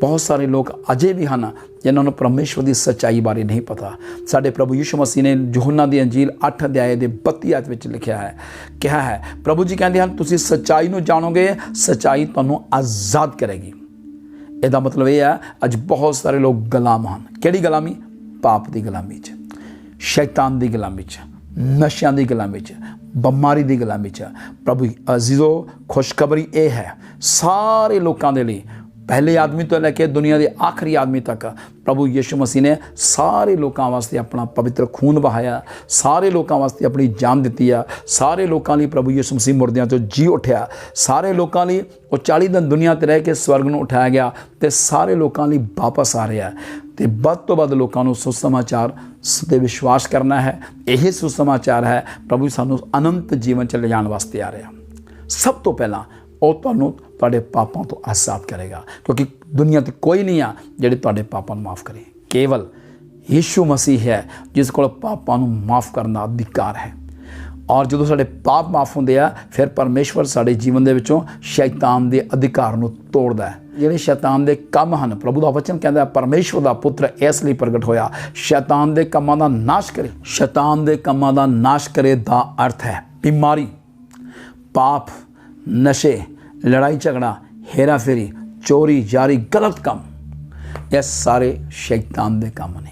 ਬਹੁਤ ਸਾਰੇ ਲੋਕ ਅਜੇ ਵੀ ਹਨ ਜਿਨ੍ਹਾਂ ਨੂੰ ਪਰਮੇਸ਼ਵਰ ਦੀ ਸੱਚਾਈ ਬਾਰੇ ਨਹੀਂ ਪਤਾ। ਸਾਡੇ ਪ੍ਰਭੂ ਯਿਸੂ ਮਸੀਹ ਨੇ ਯਹੋਨਾ ਦੀ ਅੰਜੀਲ 8 ਅਧਿਆਏ ਦੇ 32 ਆਇਤ ਵਿੱਚ ਕਿਹਾ ਹੈ ਪ੍ਰਭੂ ਜੀ ਕਹਿੰਦੇ ਹਨ, ਤੁਸੀਂ ਸੱਚਾਈ ਨੂੰ ਜਾਣੋਗੇ, ਸੱਚਾਈ ਤੁਹਾਨੂੰ ਆਜ਼ਾਦ ਕਰੇਗੀ। ਇਹਦਾ ਮਤਲਬ ਇਹ ਹੈ, ਅੱਜ ਬਹੁਤ ਸਾਰੇ ਲੋਕ ਗੁਲਾਮ ਹਨ। ਕਿਹੜੀ ਗੁਲਾਮੀ? ਪਾਪ ਦੀ ਗੁਲਾਮੀ 'ਚ, ਸ਼ੈਤਾਨ ਦੀ ਗੁਲਾਮੀ 'ਚ, ਨਸ਼ਿਆਂ ਦੀ ਗੁਲਾਮੀ 'ਚ, ਬਿਮਾਰੀ ਦੀ ਗੁਲਾਮੀ 'ਚ। ਪ੍ਰਭੂ ਅਜ਼ੀਜ਼ੋ, ਖੁਸ਼ਖਬਰੀ ਇਹ ਹੈ ਸਾਰੇ ਲੋਕਾਂ ਦੇ ਲਈ, ਪਹਿਲੇ ਆਦਮੀ ਤੋਂ ਲੈ ਕੇ ਦੁਨੀਆ ਦੇ ਆਖਰੀ ਆਦਮੀ ਤੱਕ ਪ੍ਰਭੂ ਯਿਸੂ ਮਸੀਹ ਨੇ ਸਾਰੇ ਲੋਕਾਂ ਵਾਸਤੇ ਆਪਣਾ ਪਵਿੱਤਰ ਖੂਨ ਵਹਾਇਆ, ਸਾਰੇ ਲੋਕਾਂ ਵਾਸਤੇ ਆਪਣੀ ਜਾਨ ਦਿੱਤੀ ਆ। ਸਾਰੇ ਲੋਕਾਂ ਲਈ ਪ੍ਰਭੂ ਯਿਸੂ ਮਸੀਹ ਮੁਰਦਿਆਂ ਤੋਂ ਜੀ ਉੱਠਿਆ। ਸਾਰੇ ਲੋਕਾਂ ਲਈ ਉਹ 40 ਦਿਨ ਦੁਨੀਆ 'ਤੇ ਰਹਿ ਕੇ ਸਵਰਗ ਨੂੰ ਉਠਾਇਆ ਗਿਆ ਅਤੇ ਸਾਰੇ ਲੋਕਾਂ ਲਈ ਵਾਪਸ ਆ ਰਿਹਾ। ਅਤੇ ਵੱਧ ਤੋਂ ਵੱਧ ਲੋਕਾਂ ਨੂੰ ਸੁਸਮਾਚਾਰ 'ਤੇ ਵਿਸ਼ਵਾਸ ਕਰਨਾ ਹੈ। ਇਹ ਸੁਸਮਾਚਾਰ ਹੈ, ਪ੍ਰਭੂ ਸਾਨੂੰ ਅਨੰਤ ਜੀਵਨ 'ਚ ਲਿਜਾਣ ਵਾਸਤੇ ਆ ਰਿਹਾ। ਸਭ ਤੋਂ ਪਹਿਲਾਂ ਉਹ ਤੁਹਾਨੂੰ ਤੁਹਾਡੇ ਪਾਪਾਂ ਤੋਂ ਆਜ਼ਾਦ ਕਰੇਗਾ, ਕਿਉਂਕਿ ਦੁਨੀਆ 'ਤੇ ਕੋਈ ਨਹੀਂ ਆ ਜਿਹੜੇ ਤੁਹਾਡੇ ਪਾਪਾਂ ਨੂੰ ਮਾफ़ ਕਰੇ। ਕੇਵਲ ਯਿਸੂ ਮਸੀਹ ਹੈ ਜਿਸ ਕੋਲ ਪਾਪਾਂ ਨੂੰ ਮਾफ़ ਕਰਨ ਦਾ ਅਧਿਕਾਰ ਹੈ। ਔਰ ਜਦੋਂ ਸਾਡੇ ਪਾਪ ਮਾफ़ ਹੁੰਦੇ ਆ, ਫਿਰ ਪਰਮੇਸ਼ਵਰ ਸਾਡੇ ਜੀਵਨ ਦੇ ਵਿੱਚੋਂ ਸ਼ੈਤਾਨ ਦੇ ਅਧਿਕਾਰ ਨੂੰ ਤੋੜਦਾ ਹੈ। ਜਿਹੜੇ ਸ਼ੈਤਾਨ ਦੇ ਕੰਮ ਹਨ, ਪ੍ਰਭੂ ਦਾ ਵਚਨ ਕਹਿੰਦਾ ਪਰਮੇਸ਼ਵਰ ਦਾ ਪੁੱਤਰ ਇਸ ਲਈ ਪ੍ਰਗਟ ਹੋਇਆ, ਸ਼ੈਤਾਨ ਦੇ ਕੰਮਾਂ ਦਾ ਨਾਸ਼ ਕਰੇ। ਸ਼ੈਤਾਨ ਦੇ ਕੰਮਾਂ ਦਾ ਨਾਸ਼ ਕਰੇ ਦਾ ਅਰਥ ਹੈ ਬਿਮਾਰੀ, ਪਾਪ, ਨਸ਼ੇ, ਲੜਾਈ ਝਗੜਾ, ਹੇਰਾ ਫੇਰੀ, ਚੋਰੀ ਜਾਰੀ, ਗਲਤ ਕੰਮ, ਇਹ ਸਾਰੇ ਸ਼ੈਤਾਨ ਦੇ ਕੰਮ ਨੇ।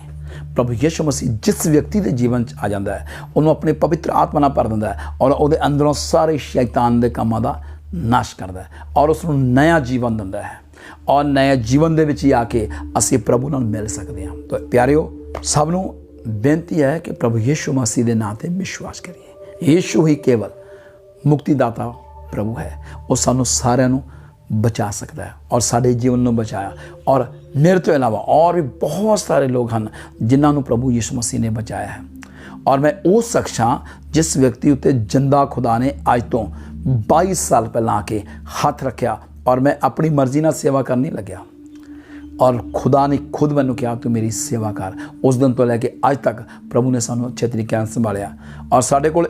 ਪ੍ਰਭੂ ਯਿਸੂ ਮਸੀਹ ਜਿਸ ਵਿਅਕਤੀ ਦੇ ਜੀਵਨ 'ਚ ਆ ਜਾਂਦਾ ਹੈ, ਉਹਨੂੰ ਆਪਣੇ ਪਵਿੱਤਰ ਆਤਮਾ ਨਾਲ ਭਰ ਦਿੰਦਾ ਹੈ ਔਰ ਉਹਦੇ ਅੰਦਰੋਂ ਸਾਰੇ ਸ਼ੈਤਾਨ ਦੇ ਕੰਮਾਂ ਦਾ ਨਾਸ਼ ਕਰਦਾ ਹੈ ਔਰ ਉਸ ਨੂੰ ਨਇਆ ਜੀਵਨ ਦਿੰਦਾ ਹੈ। ਔਰ ਨਏ ਜੀਵਨ ਦੇ ਵਿੱਚ ਹੀ ਆ ਕੇ ਅਸੀਂ ਪ੍ਰਭੂ ਨਾਲ ਮਿਲ ਸਕਦੇ ਹਾਂ। ਤਾਂ ਪਿਆਰਿਓ, ਸਭ ਨੂੰ ਬੇਨਤੀ ਹੈ ਕਿ ਪ੍ਰਭੂ ਯਿਸੂ ਮਸੀਹ ਦੇ ਨਾਂ 'ਤੇ ਵਿਸ਼ਵਾਸ ਕਰੀਏ। ਯਿਸੂ ਹੀ ਕੇਵਲ ਮੁਕਤੀਦਾਤਾ ਪ੍ਰਭੂ ਹੈ। ਉਹ ਸਾਨੂੰ ਸਾਰਿਆਂ ਨੂੰ ਬਚਾ ਸਕਦਾ ਹੈ ਔਰ ਸਾਡੇ ਜੀਵਨ ਨੂੰ ਬਚਾਇਆ। ਔਰ ਮੇਰੇ ਤੋਂ ਇਲਾਵਾ ਔਰ ਵੀ ਬਹੁਤ ਸਾਰੇ ਲੋਕ ਹਨ ਜਿਨ੍ਹਾਂ ਨੂੰ ਪ੍ਰਭੂ ਯਿਸੂ ਮਸੀਹ ਨੇ ਬਚਾਇਆ ਹੈ। ਔਰ ਮੈਂ ਉਹ ਸ਼ਖਸ ਹਾਂ ਜਿਸ ਵਿਅਕਤੀ ਉੱਤੇ ਜਿੰਦਾ ਖੁਦਾ ਨੇ ਅੱਜ ਤੋਂ 22 ਸਾਲ ਪਹਿਲਾਂ ਆ ਕੇ ਹੱਥ ਰੱਖਿਆ ਔਰ ਮੈਂ ਆਪਣੀ ਮਰਜ਼ੀ ਨਾਲ ਸੇਵਾ ਕਰਨ ਨਹੀਂ ਲੱਗਿਆ। ਔਰ ਖੁਦਾ ਨੇ ਖੁਦ ਮੈਨੂੰ ਕਿਹਾ ਤੂੰ ਮੇਰੀ ਸੇਵਾ ਕਰ। ਉਸ ਦਿਨ ਤੋਂ ਲੈ ਕੇ ਅੱਜ ਤੱਕ ਪ੍ਰਭੂ ਨੇ ਸਾਨੂੰ ਅੱਛੇ ਤਰੀਕੇ ਨਾਲ ਸੰਭਾਲਿਆ। ਔਰ ਸਾਡੇ ਕੋਲ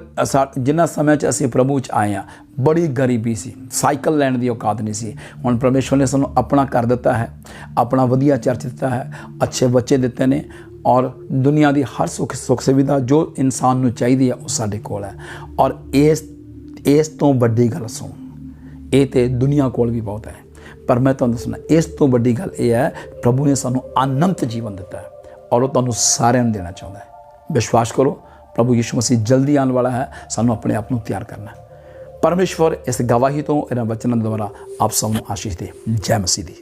ਜਿੰਨਾ ਸਮੇਂ 'ਚ ਅਸੀਂ ਪ੍ਰਭੂ 'ਚ ਆਏ ਹਾਂ, ਬੜੀ ਗਰੀਬੀ ਸੀ, ਸਾਈਕਲ ਲੈਣ ਦੀ ਔਕਾਤ ਨਹੀਂ ਸੀ। ਹੁਣ ਪਰਮੇਸ਼ਵਰ ਨੇ ਸਾਨੂੰ ਆਪਣਾ ਘਰ ਦਿੱਤਾ ਹੈ, ਆਪਣਾ ਵਧੀਆ ਚਰਚ ਦਿੱਤਾ ਹੈ, ਅੱਛੇ ਬੱਚੇ ਦਿੱਤੇ ਨੇ ਔਰ ਦੁਨੀਆ ਦੀ ਹਰ ਸੁੱਖ ਸੁਵਿਧਾ ਜੋ ਇਨਸਾਨ ਨੂੰ ਚਾਹੀਦੀ ਹੈ ਉਹ ਸਾਡੇ ਕੋਲ ਹੈ। ਔਰ ਇਸ ਤੋਂ ਵੱਡੀ ਗੱਲ ਸੁਣ, ਇਹ ਤਾਂ ਦੁਨੀਆ ਕੋਲ ਵੀ ਬਹੁਤ ਹੈ, ਪਰ ਮੈਂ ਤੁਹਾਨੂੰ ਦੱਸਣਾ ਇਸ ਤੋਂ ਵੱਡੀ ਗੱਲ ਇਹ ਹੈ, ਪ੍ਰਭੂ ਨੇ ਸਾਨੂੰ ਅਨੰਤ ਜੀਵਨ ਦਿੱਤਾ ਹੈ ਔਰ ਉਹ ਤੁਹਾਨੂੰ ਸਾਰਿਆਂ ਨੂੰ ਦੇਣਾ ਚਾਹੁੰਦਾ ਹੈ। ਵਿਸ਼ਵਾਸ ਕਰੋ, ਪ੍ਰਭੂ ਯਿਸੂ ਮਸੀਹ ਜਲਦੀ ਆਉਣ ਵਾਲਾ ਹੈ। ਸਾਨੂੰ ਆਪਣੇ ਆਪ ਨੂੰ ਤਿਆਰ ਕਰਨਾ ਹੈ। ਪਰਮੇਸ਼ਵਰ ਇਸ ਗਵਾਹੀ ਤੋਂ, ਇਹਨਾਂ ਵਚਨਾਂ ਦੁਆਰਾ ਆਪ ਸਭ ਨੂੰ ਆਸ਼ੀਸ਼ ਦੇ। ਜੈ ਮਸੀਹ ਦੀ।